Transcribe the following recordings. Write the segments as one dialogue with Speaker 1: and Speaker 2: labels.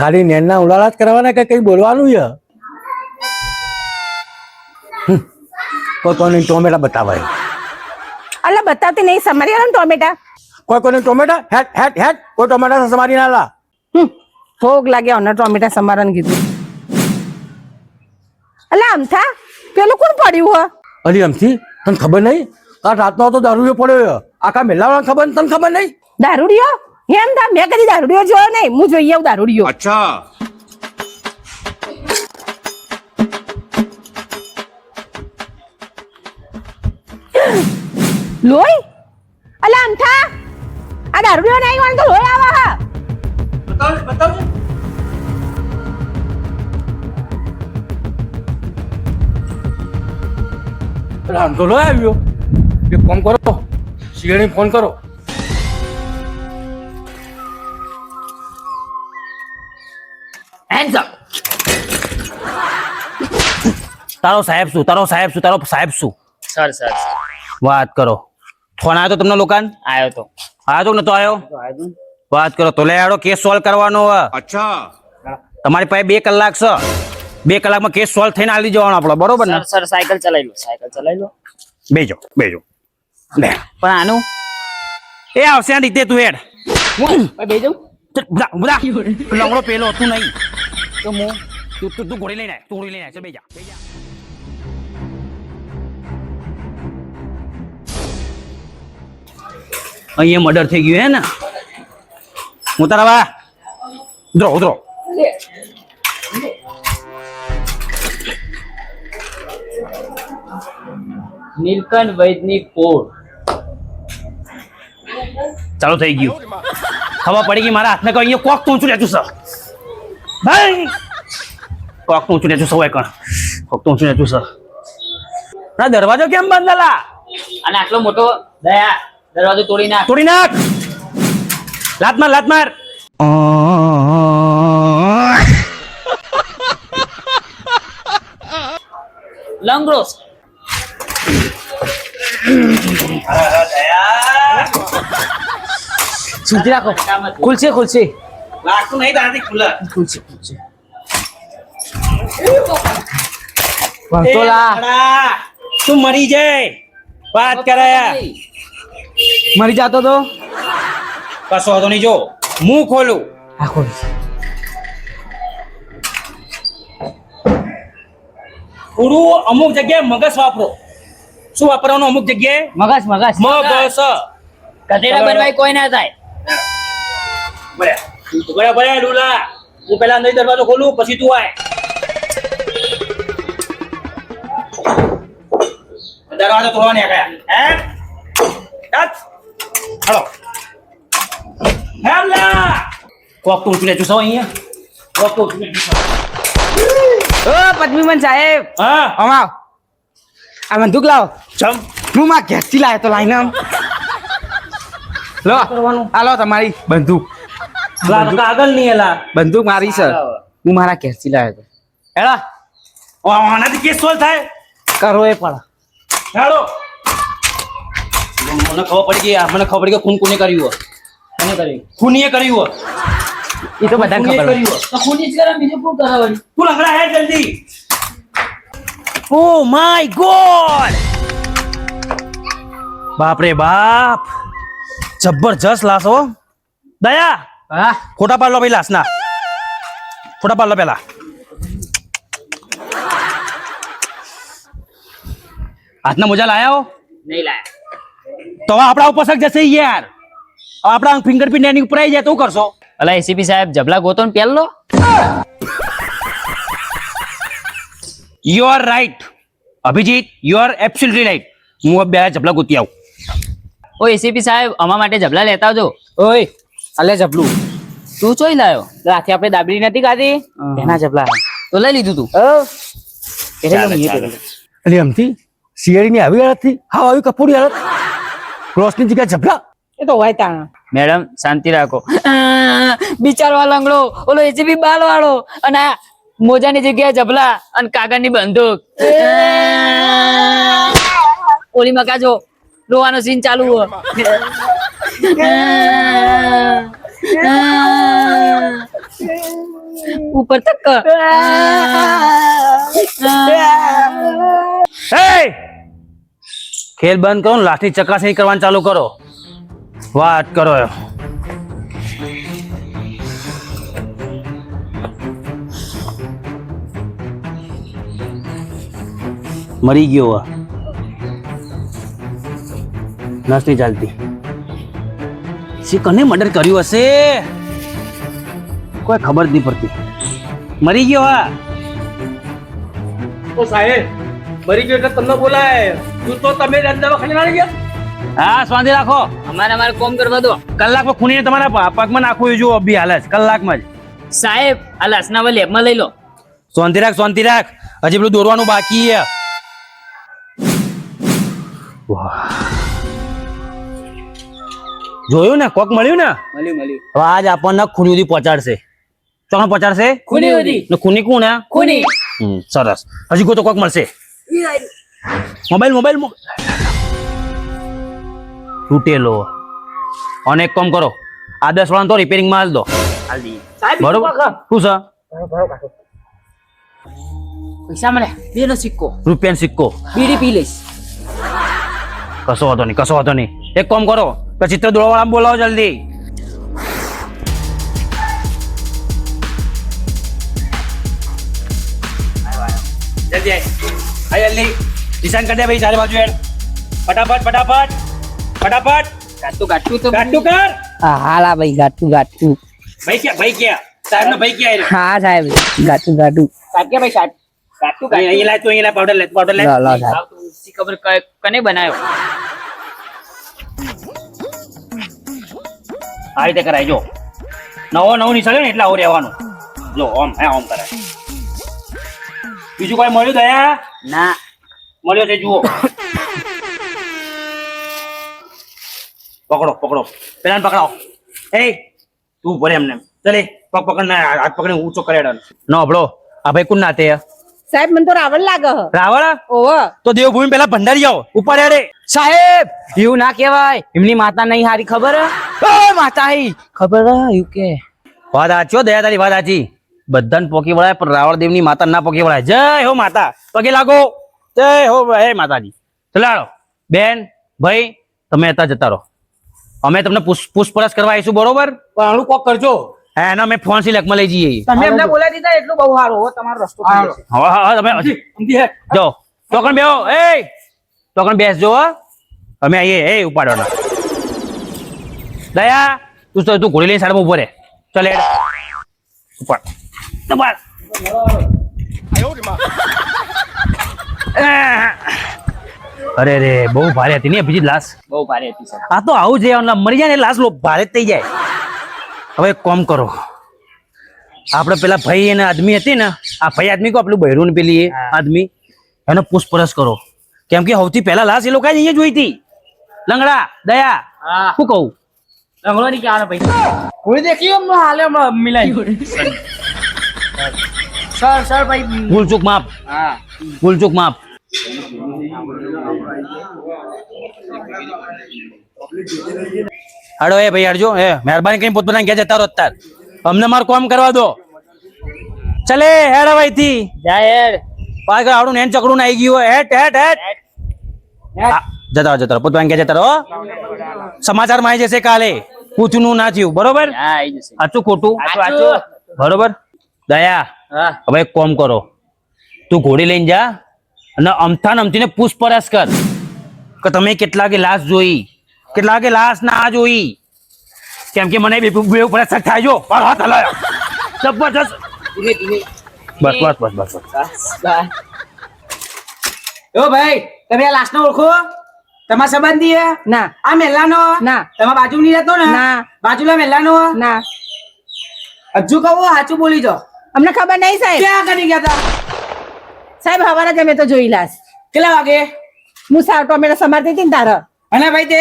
Speaker 1: ખાલી નેનના ઉડાડા જ કરવાના કે કઈ બોલવાનું છે? કોઈ ટોમેટા બતાવાય.
Speaker 2: અલા બતાવતી નહીં, સમારી આલો ને ટોમેટા.
Speaker 1: કોઈ ટોમેટા હેટ હેટ હેટ કોઈ ટોમેટા સમારી ના લા.
Speaker 2: ભોગ લાગ્યા ઓને ટોમેટા સમારવાનું કીધું. અલા અમથા પેલું કોણ પડ્યું હ?
Speaker 1: અલી અમથી તને ખબર નહીં? આ રાતનો તો દારૂડિયો પડ્યો. આખા મેલાવાળા ખબર તને ખબર નહીં?
Speaker 2: દારૂડિયો? એમ થા મેં કદી દારૂડિયો જોયો નહીં. હું જોઈ આવું દારૂડિયો.
Speaker 3: अच्छा
Speaker 2: લોહી? અલા અમથા આ દારૂડિયો નહીં હોય તો લોહી આવા હા.
Speaker 1: બતાવજે. આમ તો લોહી આવ્યો. એક ફોન કરો, શિયાળી ફોન કરો. તારો સાહેબ શું? તારો સાહેબ શું?
Speaker 4: સર સર
Speaker 1: વાત કરો. ફોન આવ્યો તો તમને લોકાન?
Speaker 4: આવ્યો તો
Speaker 1: આવ્યો તો નતો આવ્યો? વાત કરો તો લે આડો કેસ સોલ્વ કરવાનો હે.
Speaker 3: अच्छा
Speaker 1: તમારી પાસે 2 કલાક છે. 2 કલાકમાં કેસ સોલ્વ થઈને આલી જવાનો આપણો, બરોબર ને?
Speaker 4: સર સાયકલ ચલાવી લો
Speaker 1: બેજો લે
Speaker 4: પણ આનું
Speaker 1: એ આવશે આ રીતે તું હેડ.
Speaker 4: બે જાઉં
Speaker 1: બધા લંગડો પેલો હતું નહીં તો હું તું ગોળી લઈને આય. તું ગોળી લઈને આય. ચાલ બેજા. અહીંયા મર્ડર થઈ ગયું હે ને? હું તારા વા ઉતરો
Speaker 4: નીલકંઠ વૈદની કોડ
Speaker 1: ચાલુ થઈ ગયું. ખબર પડી ગઈ મારા હાથને. અહીંયા કોક તો ઊંચું લેતું છે ભાઈ. કોક તો ઊંચું લેતું છે. હોય કણ કોક તો ઊંચું લેતું છે. ના દરવાજો કેમ બંધ લા?
Speaker 4: અને આટલો મોટો દયા દરવાજો તોડી નાખ.
Speaker 1: લાત માર.
Speaker 4: લંગડો
Speaker 2: સુધી રાખો. ખુલશે
Speaker 1: લાગતું નહીં તારાથી ખુલ્લા.
Speaker 2: ખુલશે
Speaker 1: તું મરી જાય. વાત કરાયા
Speaker 2: મરી જાતો તો
Speaker 1: કશો હતો નહીં. જો મું ખોલું.
Speaker 2: આ ખોલ.
Speaker 1: થોડું અમુક જગ્યાએ મગજ વાપરો. શું વાપરવાનું? અમુક જગ્યાએ
Speaker 2: મગજ
Speaker 1: મગજ.
Speaker 4: ગધેડા બનવાય કોઈ ના થાય.
Speaker 1: બરાબર ડુલા. હું પેલા અંદર દરવાજો ખોલું પછી તું આય. દરવાજો તોડવા ને ગયા હે? હાલો હેમલા કોક તું ઉતરે છો અહીંયા. કોક તું ઉતરે છો.
Speaker 2: ઓ પદ્મીમન સાહેબ,
Speaker 1: હા
Speaker 2: અમાવ આ બંદૂક લાવો.
Speaker 1: ચમ
Speaker 2: હું માં ઘેરથી લાવ્યો તો લાઈને આમ લો. હાલો તમારી બંદૂક.
Speaker 1: કાગળ નહીં એલા.
Speaker 2: બંદૂક મારી સર. હું મારા ઘેરથી લાવ્યો તો.
Speaker 1: હેડા આનાથી કેસ સોલ્વ થાય.
Speaker 2: કરો એ પણ
Speaker 1: હેડો. મને ખબર પડી કે ખૂન કોને કર્યું હોય. કોને કર્યું? ખૂનીએ કર્યું હોય.
Speaker 2: એ તો બધાને ખબર હોય.
Speaker 4: તો ખૂની જ કરે બીજું શું કરાવવાનું?
Speaker 1: તું લંગડા હે જલ્દી. Oh my God. બાપ રે બાપ, જબરજસ્ત લાશ હો. દયા
Speaker 2: હા
Speaker 1: ફોટા પાડ લો ભાઈ લાશના. ફોટા પાડ લો પેલા. હાથના મોજા લાયા હો?
Speaker 4: નહીં લાયા.
Speaker 1: તો હવે આપણા ઉપર શક જશે યાર. આપણા ફિંગરપ્રિન્ટ એની ઉપર આવી જાય તો શું કરશો?
Speaker 4: અલા એસીપી સાહેબ જબલા ગોતો ને પેલો.
Speaker 1: You are right Abhijit, you are absolutely right. હું બે જબલા ગોતી આવું.
Speaker 4: ઓ એસીપી સાહેબ અમારા માટે જબલા લેતા આવજો.
Speaker 2: ઓય અલે જબલું
Speaker 4: તું ચોઈ લાયો?
Speaker 2: રાતે આપણે દાબડી નથી ખાધી એના જબલા.
Speaker 4: તો લઈ લીધું તું.
Speaker 1: અરે અમથી શિયાળી ની આવી હાલત થી હા આવી કપૂરી હાલત. ક્રોસની જગ્યાએ જબલા.
Speaker 2: એ તો હોય તાણ.
Speaker 4: મેડમ શાંતિ રાખો. બિચારો આ લંગડો ઓલો એસીપી બાલ વાળો અને આ મોજાની જગ્યાએ જબલા અને કાગળની બંદૂક. ઓલી મકાજો રોવાનો સીન ચાલુ હો. ઉપર તક
Speaker 1: ખેલ બંધ કરો ને, લાઠી ચકાસણી કરવાનું ચાલુ કરો. વાત કરો. મરી ગયો આ. નસ નહીં ચાલતી. શી કને મર્ડર કર્યું હશે, કોઈ ખબર જ નહીં પડતી. મરી ગયો આ.
Speaker 2: ઓ સાહેબ મરી ગયો એટલે તમને બોલાય. તું તો તમે દવાખાને ના લઈ ગયા.
Speaker 1: હા શાંતિ રાખો.
Speaker 4: અમારે કોમ કરવા દો.
Speaker 1: કલાકમાં ખૂણીને તમારા પગમાં નાખવું જો અભી હાલ જ કલાકમાં જ.
Speaker 4: સાહેબ આ લાસના લેબમાં લઈ લો.
Speaker 1: શાંતિ રાખ, શાંતિ રાખ. હજી પેલું દોરવાનું બાકી છે. જોયું ને, કોક મળ્યું ને.
Speaker 4: મળ્યું
Speaker 1: હવે આજ આપણને ખૂની સુધી પહોંચાડશે. ચોકને પહોંચાડશે.
Speaker 4: ખૂની સુધી.
Speaker 1: ને ખૂની કોણ હે?
Speaker 4: ખૂની.
Speaker 1: સરસ. હજી કોઈ તો કોક મળશે. મોબાઈલ તૂટેલો. અને એક કામ કરો, આ 10 વાળા તો રિપેરિંગ માં હાલ દો. બરોબર. શું છે?
Speaker 4: પૈસા મળે. બેનો સિક્કો.
Speaker 1: રૂપિયાનો સિક્કો.
Speaker 4: બીડી પી લઈશ.
Speaker 1: કશો વાંધો નહીં. એક કામ કરો, તો ચિત્ર દોડવાળા બોલાવો જલ્દી. જલ્દી જલ્દી નિશાન કરી દે ભાઈ, ચારે બાજુ હેડ. ફટાફટ ગાટું કર.
Speaker 3: હાલા ભાઈ ગાટું
Speaker 1: ભાઈ ક્યાં સાહેબ ને ભાઈ ક્યાં?
Speaker 3: હા સાહેબ ગાટું
Speaker 1: અહીં લાય, તું અહીં લાય. પાવડર લે.
Speaker 3: લો સાહેબ
Speaker 4: ખબર કને બનાવ્યો.
Speaker 1: આ રીતે કરાય. જો નવો નિશાન ને એટલે આવું રહેવાનું. જો ઓમ કરાય. બીજું કોઈ મળ્યું દયા?
Speaker 4: ના
Speaker 1: મળ્યો છે, જુઓ. પકડો પેલા પકડાવો. તું ભરે એમને ચલે. પગ પકડ, હાથ પકડીને ઊંચો કરે. ન હબળો. આ ભાઈ કોણ નાતે?
Speaker 3: સાહેબ મને તો રાવણ લાગે હ.
Speaker 1: રાવણ?
Speaker 3: ઓહો
Speaker 1: તો દેવભૂમિ પેલા ભંડારી આવો. ઉપર હેડે.
Speaker 2: સાહેબ એવું ના કહેવાય. એમની માતા નહીં હારી ખબર હે? ઓ માતા હી ખબર હે એવું કે.
Speaker 1: વાત સાચી દયા, તારી વાત સાચી. બધાને પોકી વળાય પણ રાવણ દેવની માતા ના પોકી વળાય. જય હો માતા, પગે લાગો. જય હો હે માતાજી. ચલાડો બેન ભાઈ, તમે અત્યારે જતા રહો. અમે તમને પૂછપરછ કરવા આવીશું, બરોબર?
Speaker 2: પણ આનું કોક કરજો.
Speaker 1: હા, એનો અમે ફોન સિલેક્ટમાં લઈ જઈએ.
Speaker 2: તમે એમને બોલાવી દીધા એટલું બહુ સારું હો. તમારો રસ્તો થઈ જશે.
Speaker 1: હા તમે જો ટોકન બેહો. ટોકન બેસજો. અમે આવીએ. ઉપાડવાના. દયા તું ઘોડી લઈને સાઈડમાં ઉભો રહે. ચાલ હેડ. ઉપાડ. અરે રે, બહુ ભારે હતી ને બીજી લાશ.
Speaker 4: બહુ ભારે હતી સર.
Speaker 1: આ તો આવું છે, મરી જાય ને લાશ ભારે જ થઈ જાય. હવે એક કામ કરો, આપડે પેલા ભાઈ એને આદમી હતી ને, આ ભાઈ આદમી કો આપણું બહેરું ને પેલી આદમી, એનો પૂછપરછ કરો. કેમ કે સૌથી પહેલા લાશ એ લોકો અહીંયા જોઈ હતી. લંગડા દયા શું કહું?
Speaker 4: લંગડો ની ક્યાં ભાઈ?
Speaker 2: કોઈ દેખ્યું એમનો હાલે મિલાઈ. સર ભાઈ
Speaker 1: ભૂલચૂક માફ.
Speaker 4: હા
Speaker 1: ભૂલચૂક માફ. હાડો ભાઈ હાડજો. મહેરબાની કરીને પોતપોતાને ક્યાં જતા રહો. અત્યારે અમને મારું કામ કરવા દો. ચલે હેડ હવે અહીંથી.
Speaker 4: જાહેર
Speaker 1: પાછળ આવડું નેન ચકડું આવી ગયું. હેટ જતા રહો. પોતપોતાને ક્યાં જતા રહો. સમાચાર માં આવી જશે કાલે. પૂછનું ના થયું, બરોબર?
Speaker 4: હા આવી જશે.
Speaker 1: સાચું ખોટું?
Speaker 4: સાચું.
Speaker 1: બરોબર. દયા
Speaker 4: હા
Speaker 1: હવે એક કામ કરો, તું ઘોડી લઈને જા અને અમથીને પૂછપરછ કર કે તમે કેટલા કે લાશ જોઈ, કેટલા કે લાશ ના જોઈ. કેમ કે મને બે ઉપર શક થાય. જો હાથ હલાયો જબરજસ્ત. બસ.
Speaker 2: ઓ ભાઈ તમે આ લાશનો ઓળખો? તમારા સંબંધી હે?
Speaker 3: ના
Speaker 2: આ મેલાનો?
Speaker 3: ના
Speaker 2: તમારા બાજુની રહેતો ને?
Speaker 3: ના
Speaker 2: બાજુલા મેલાનો?
Speaker 3: ના
Speaker 2: હજુ કહો, સાચું બોલી જાઓ.
Speaker 3: અમને ખબર નહીં સાહેબ.
Speaker 2: ક્યાં કરી ગયા હતા?
Speaker 3: સાહેબ હવારે જ અમે તો જોઈ લાશ.
Speaker 2: કેટલા વાગે?
Speaker 3: હું સાવ ટોમેટો સમારતી હતી ને તારે.
Speaker 2: અને ભાઈ તે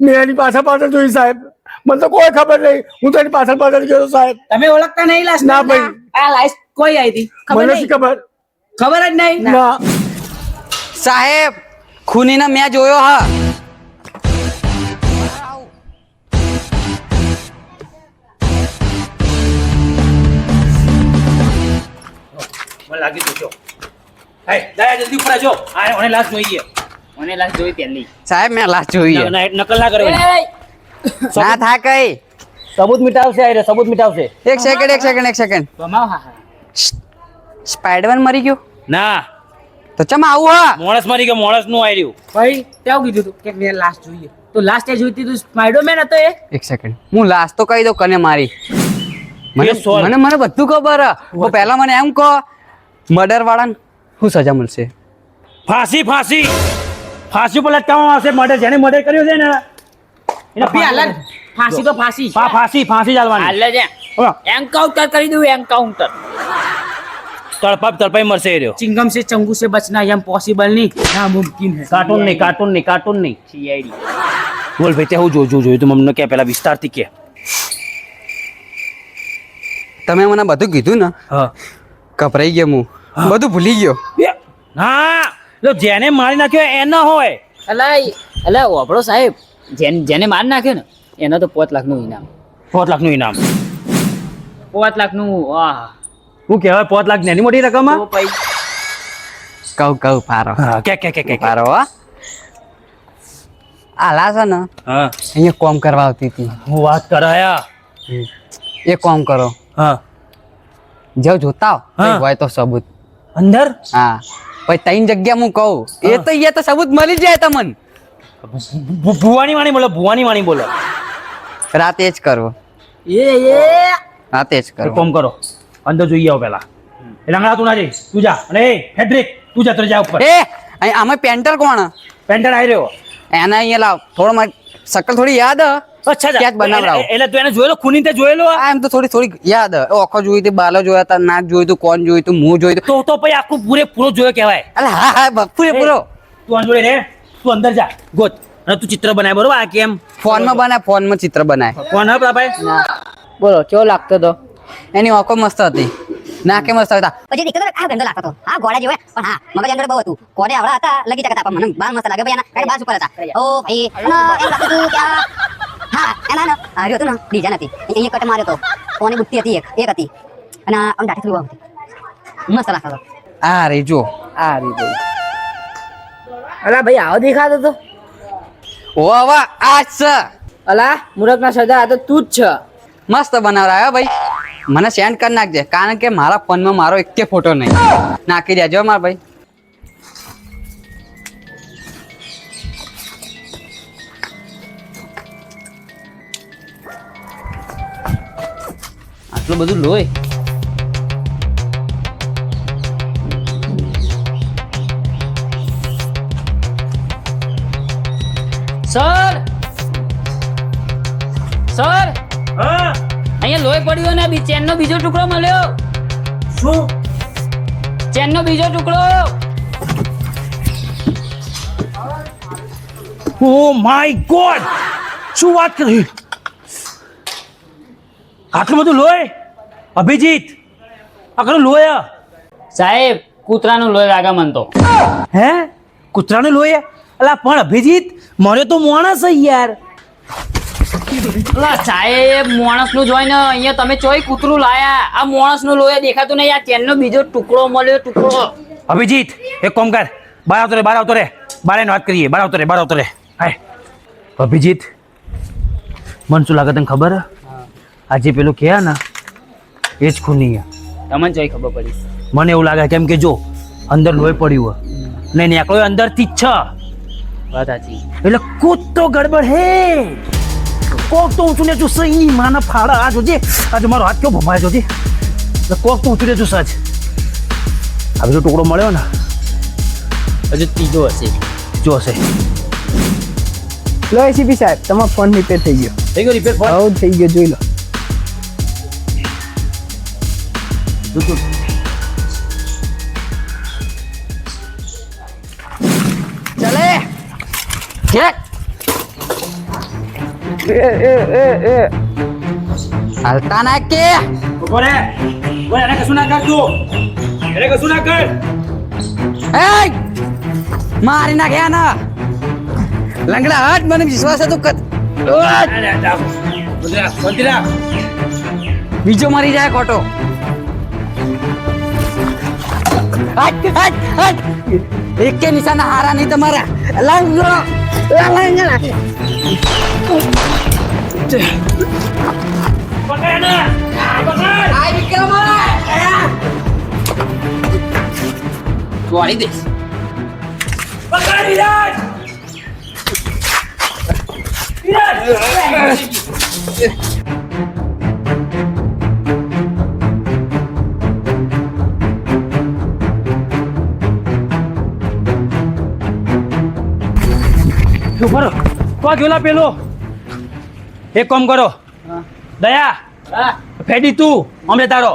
Speaker 5: મેં એની પાછળ જોઈ સાહેબ. મને તો કોઈ ખબર નહીં. હું તો એની પાછળ ગયો સાહેબ.
Speaker 2: તમે ઓળખતા નહીં લાશ?
Speaker 5: ના ભાઈ.
Speaker 2: આ લાશ કોઈ આવી હતી?
Speaker 3: ખબર
Speaker 5: મને
Speaker 3: નહીં.
Speaker 5: શી ખબર.
Speaker 2: ખબર જ નહીં.
Speaker 5: ના
Speaker 3: સાહેબ ખૂનીને મેં જોયો હા.
Speaker 1: મને લાગી તો જો હે દયા જલ્દી ઉપર આજો આ ઓને લાશ જોઈએ
Speaker 4: મને લાગ જોઈ પહેલી
Speaker 3: સાહેબ મેં લાસ્ટ જોઈ છે.
Speaker 1: નકલ ના કરો
Speaker 3: ના થા કઈ
Speaker 1: સબૂત મિટાવશે આ રહ્યો, સબૂત મિટાવશે
Speaker 3: એક સેકન્ડ
Speaker 4: બમાવ હા હા
Speaker 3: સ્પાઈડરમેન મરી ગયો
Speaker 1: ના
Speaker 3: તો ચમ આવું હા
Speaker 1: મોણસ મરી ગયો, મોણસ નું આવી રહ્યું
Speaker 4: ભાઈ ત્યાં કીધું તું કે મેં લાસ્ટ જોઈએ તો લાસ્ટ એ જોઈતી તું સ્પાઈડરમેન હતો એ
Speaker 3: એક સેકન્ડ હું લાસ્ટ તો કહી દઉં કને મારી મને
Speaker 1: એ સોલ.
Speaker 3: મને બધું ખબર હે. તો પહેલા મને એમ કહો મર્ડર વાળાને શું સજા મળશે?
Speaker 1: ફાંસી ફાંસી ફાંસી પર લટકાવવામાં આવશે. મર્ડર જેને મર્ડર કર્યું છે ને એને
Speaker 4: ફાંસી તો ફાંસી
Speaker 1: ફાંસી ચાલવાની
Speaker 4: હાલે છે
Speaker 1: હા.
Speaker 4: એન્કાઉન્ટર કરી દઉં એન્કાઉન્ટર
Speaker 1: તડપાઈ મરશે એ રહ્યો.
Speaker 4: चिंगम से चंगू से बचना यह पॉसिबल नहीं नामुमकिन है
Speaker 1: કાર્ટૂન નહીં
Speaker 4: CID
Speaker 1: બોલ ભાઈ તે હું જોયું તું અમને કે પેલા વિસ્તારથી કે
Speaker 3: તમે મને બધું કીધું ને
Speaker 1: હા
Speaker 3: કપરાઈ ગયો હું બધું ભૂલી ગયો.
Speaker 1: હા જો જેને મારી નાખ્યો એ ન હોય
Speaker 4: અલા ઓબળો સાહેબ જેને માર નાખ્યો ને એનો તો 5 લાખ નું ઇનામ
Speaker 1: 5 લાખનું ઇનામ
Speaker 4: 5 લાખ નું આહ
Speaker 1: હું કહેવાય 5 લાખ નાની મોટી રકમ
Speaker 4: તો પછી
Speaker 3: કહું ફારો
Speaker 1: હા કે
Speaker 3: ફારો હો આલા છે ને
Speaker 1: હા
Speaker 3: અહીંયા કોમ કરવા આવતી હતી.
Speaker 1: હું વાત કરાયા
Speaker 3: એ કોમ કરો
Speaker 1: હા
Speaker 3: જાવ જોતા આવો.
Speaker 1: હા.
Speaker 3: કંઈ હોય તો સબૂત.
Speaker 1: અંદર
Speaker 3: હા પછી ત્રણ જગ્યા હું કહું એ તો અહીંયા તો સબૂત મળી જાય તમને.
Speaker 1: ભુવાની વાણી બોલો
Speaker 3: રાતે જ કરવો રાતે જ
Speaker 1: એક
Speaker 3: કરવો.
Speaker 1: કામ કરો અંદર જોઈ આવો પેલા એ રંગડા તું ના જઈ તું જા અને એ ફેડરિક તું જા જા ઉપર
Speaker 3: એ અહીં આમાં પેન્ટર કોણ?
Speaker 1: પેન્ટર આવી રહ્યો
Speaker 3: એના અહીંયા લાવ થોડો મારી શકલ થોડી યાદ હે.
Speaker 1: અચ્છા
Speaker 3: ક્યાં જ બનાવડાવો.
Speaker 1: એટલે તું એને જોયેલો ખૂની તે જોયેલો
Speaker 3: આ એમ તો થોડી યાદ હે. ઓખો જોઈ હતી, બાલો જોયા હતા, નાક જોયું હતું, કોણ જોયું હતું, મું જોયું હતું.
Speaker 1: તો પછી આખું પૂરેપૂરો જોયો કહેવાય.
Speaker 3: અલે હા પૂરો
Speaker 1: તું અંદર રે તું અંદર જા ગોત અને તું ચિત્ર બનાય બરોબર આ કેમ
Speaker 3: ફોનમાં બનાય, ફોનમાં ચિત્ર બનાય.
Speaker 1: કોણ હે ભાઈ
Speaker 4: બોલો કેવો લાગતો તો
Speaker 3: એની ઓખો મસ્ત હતી, નાકે મસ્ત હતા.
Speaker 6: પછી દીકરો આ ગંદો લાગતો હતો. હા ગોળા જેવો પણ હા મગજ અંદર બહુ હતું. કોને આવડા હતા લગી ટકા હતા પણ મને બાલ મસ્ત લાગે ભાઈ એના કારણ બાલ ઉપર હતા. ઓ ભાઈ એમ લાગતું હતું કે હા એના ના હાર્યો હતો ને બીજા નથી અહીંયા કટ માર્યો તો કોની બુટ્ટી હતી એક હતી અને આમ દાઢી થોડી હતી મસ્ત લાગતો હતો.
Speaker 3: આ રે જો
Speaker 4: આ રીતે અલા ભાઈ આવો દેખાતો તો
Speaker 3: ઓ હવે આ જ છે.
Speaker 4: અલા મુરતના સજા આ તો તું જ છે
Speaker 3: મસ્ત બનાવરાયો ભાઈ. મને સેન્ડ કરી નાખજે કારણ કે મારા ફોનમાં મારો એકે ફોટો નહીં. નાખી દેજો મારા ભાઈ.
Speaker 4: આટલું બધું લોહી સર
Speaker 1: હા
Speaker 4: અહીંયા લોહી પડ્યો ને ચેનનો બીજો ટુકડો મળ્યો.
Speaker 1: શું
Speaker 4: ચેનનો બીજો ટુકડો
Speaker 1: ઓ માય ગોડ શું વાત કરી આટલું બધું લોહી અભિજીત આખરું લોહી
Speaker 4: સાહેબ કૂતરાનું લોહી લાગે મન તો
Speaker 1: હે કૂતરાનું લોહી અલા પણ અભિજીત મને તો માણસ છે યાર
Speaker 4: અલા સાહેબ માણસનું જોઈને અહીંયા તમે ચોય કૂતરું લાયા આ માણસનું લોહી દેખાતું નહીં. આ ચેનનો બીજો ટુકડો મળ્યો ટુકડો.
Speaker 1: અભિજીત એક કામ કર બહાર આવતો રે બહાર એને વાત કરીએ બહાર આવતો રે હાય અભિજીત મન શું લાગે તને ખબર હે? આજે પેલું કે ને એ જ ખૂની હે.
Speaker 4: તમને ચોય ખબર પડી
Speaker 1: મને એવું લાગે કેમ કે જો અંદર લોહી પડ્યું હે ને નીકળ્યો અંદરથી જ છે
Speaker 4: વાત સાચી.
Speaker 1: એટલે કૂદ તો ગડબડ હે કોક તો ઊંચું ને ચૂસ ઈ માના ફાડા આ જોજે આજે મારો હાથ કેવો ભમાય જોજે એટલે કોક તો ઊંચું ને ચૂસ જ આ બીજો ટુકડો મળ્યો ને
Speaker 4: હજુ ત્રીજો હશે.
Speaker 1: જો હશે
Speaker 2: લો એસીપી સાહેબ તમારો ફોન રિપેર થઈ ગયો.
Speaker 1: થઈ ગયો રિપેર ફોન
Speaker 2: હવ થઈ ગયો જોઈ લો.
Speaker 3: ચલે ચેક હાલતા ના કે
Speaker 1: ઉભો રે ઓય એને કશું ના કર તું એને કશું ના કર
Speaker 3: એ મારી નાખ્યા ના લંગડા હટ મને વિશ્વાસ હતો કદ
Speaker 1: અરે જા બંધરા
Speaker 3: બીજો મરી જાય ખોટો એક કે નિશાના હારા નહીં તમારા
Speaker 4: તોડી દઈશ.
Speaker 1: ઉભો રહો. તો આ ગયેલા પેલો એક કામ કરો દયા ફેડી તું અમને તારો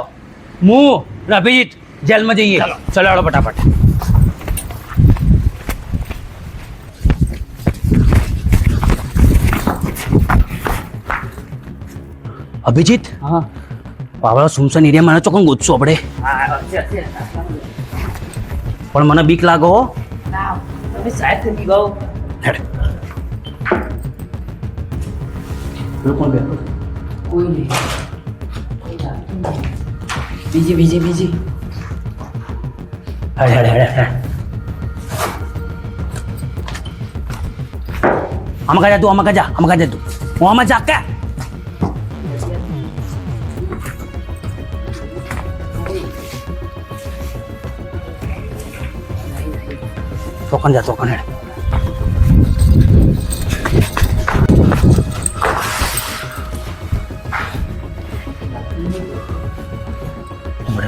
Speaker 1: હું ને અભિજીત જેલમાં જઈએ ચલો હેડો ફટાફટ અભિજીત
Speaker 4: હા
Speaker 1: પાવડા સુમસાન એરિયામાં મને ચોકન ગોતશું આપણે પણ મને બીક લાગો હો.
Speaker 4: તમે સાહેબ થઈ ગયો.
Speaker 1: હેડ પેલો કોણ બેઠો?
Speaker 4: કોઈ નહીં. બીજી.
Speaker 1: હેડ હેડ હેડ હેડ આમાં કા જા તું આમાં કા જા તું હું આમાં જા કે ચોકન હેડ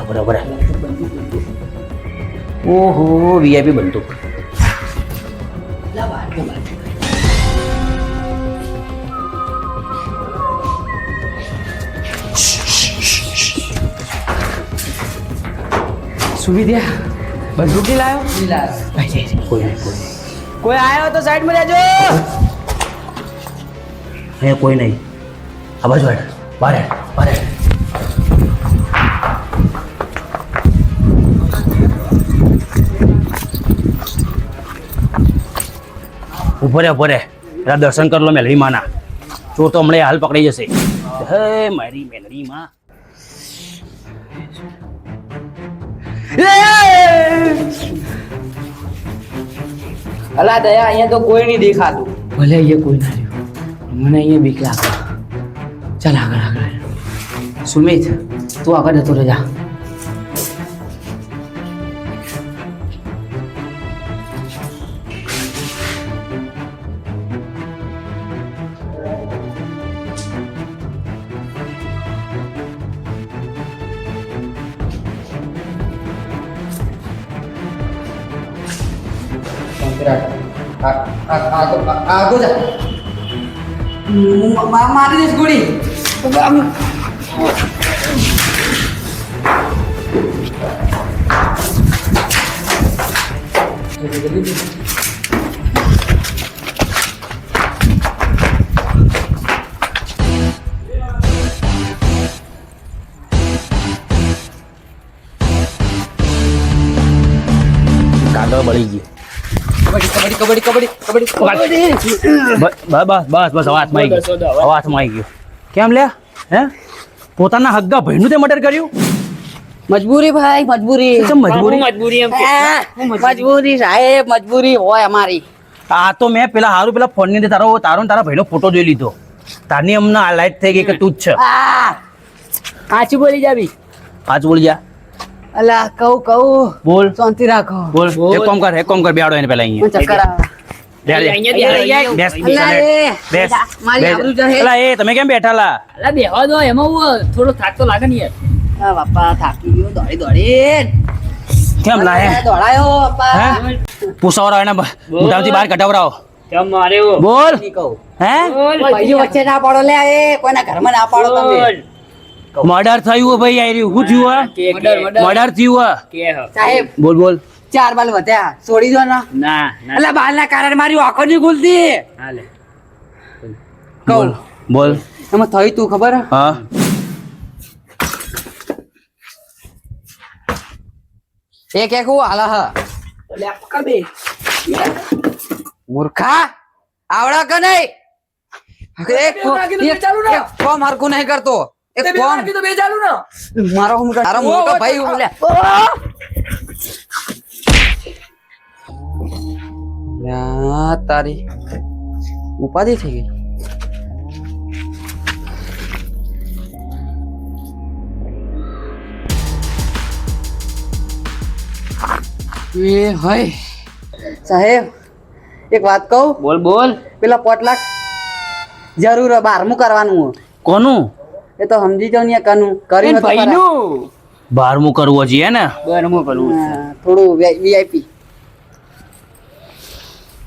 Speaker 1: બરાબર ઓહો વીઆઈપી બંદૂક
Speaker 2: સુવિધા બંદૂક ની લાયો
Speaker 1: કોઈ
Speaker 2: કોઈ આયો તો સાઈડ માં રહેજો
Speaker 1: નહીં કોઈ નહીં આ બાજુ હેડ બહાર હેડ ઉભો રે એના દર્શન કરી લો મેલડી માના ચોર તો હમણાં હાલ પકડાઈ જશે હે મારી મેલડી માં
Speaker 2: અલા દયા અહીંયા તો કોઈ નહીં દેખાતું
Speaker 4: ભલે અહીંયા કોઈ ના રહ્યું મને અહીંયા બીક લાગે. ચાલ આગળ. સુમિત તું આગળ જતો રહેજા.
Speaker 3: આગો જા મારી દઈશ ગોળી
Speaker 1: કાગળ બળી ગયું
Speaker 3: કબડ્ડી
Speaker 1: બસ હાથમાં આવી ગયું કેમ લે હે પોતાના હગ્ગા ભાઈનું તે મર્ડર કર્યું
Speaker 3: મજબૂરી ભાઈ મજબૂરી
Speaker 1: કેમ મજબૂરી
Speaker 4: મજબૂરી એમ કે
Speaker 3: મજબૂરી સાહેબ મજબૂરી હોય અમારી
Speaker 1: આ તો મેં પેલા ફોન ની અંદર તારો ને તારા ભાઈનો ફોટો જોઈ લીધો તારની અમને આ લાઈટ થઈ ગઈ કે તું જ છે
Speaker 4: સાચું બોલી જાવી.
Speaker 1: પાછું બોલી જા
Speaker 3: અલા કહું
Speaker 1: બોલ
Speaker 3: શાંતિ રાખો
Speaker 1: બોલ એક કામ કર બેહાડો એને પેલા અહીંયા
Speaker 3: ચક્કર આવે
Speaker 4: અહીંયા
Speaker 1: બેસ
Speaker 3: અલા એ મારી આબરૂ જશે
Speaker 1: અલા એ તમે કેમ બેઠાલા
Speaker 4: અલા બેહવા દો એમાં હું થોડો થાક તો લાગે ને યાર.
Speaker 3: આ બાપા થાકી ગયો દોડી
Speaker 1: કેમ લાય
Speaker 3: દોડાયો બાપા
Speaker 1: હે પૂછાવરાવ એને મોટામાંથી બહાર કઢાવરાવ
Speaker 4: કેમ માર્યો
Speaker 1: બોલ
Speaker 3: નહીં કહું
Speaker 1: હે
Speaker 3: ભાઈ વચ્ચે ના પાડો લે એ કોઈના ઘરમાં ના પાડો તમે
Speaker 1: મર્ડર થયું હો ભાઈ આઈ રહ્યું શું થયું મર્ડર થયું હો
Speaker 4: કે હ
Speaker 3: સાહેબ
Speaker 1: બોલ
Speaker 3: 4 બાલ વધ્યા છોડી દો ને
Speaker 4: ના ના
Speaker 3: અલા બાલ ના કારણે મારી આંખો નહીં ખુલતી
Speaker 4: હાલે
Speaker 1: બોલ બોલ
Speaker 3: એમાં થયું તું ખબર હે?
Speaker 1: હા
Speaker 3: એક હાલા હ
Speaker 2: લે પકડ બે
Speaker 3: મૂર્ખા આવડા કે નહીં એક ફોર્મ હરકું નહીં કરતો એક ફોર્મ
Speaker 2: બે ચાલુ ને
Speaker 3: મારો હું તારો મોટો ભાઈ લે લ્યા તારી ઉપાધિ થઈ ગઈ. એ હોય સાહેબ એક વાત કહું.
Speaker 1: બોલ બોલ.
Speaker 3: પેલા 5 લાખ જરૂર 12મું કરવાનું હો.
Speaker 1: કોનું?
Speaker 3: એ તો સમજી જાવ ને કનું કરી
Speaker 4: ભાઈનું
Speaker 1: 12મું કરવું હજી હે ને?
Speaker 3: થોડું વીઆઈપી.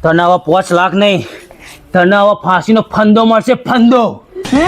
Speaker 1: તને હવે 5 લાખ નહીં, તને હવે ફાંસીનો ફંદો મળશે, ફંદો.
Speaker 4: હે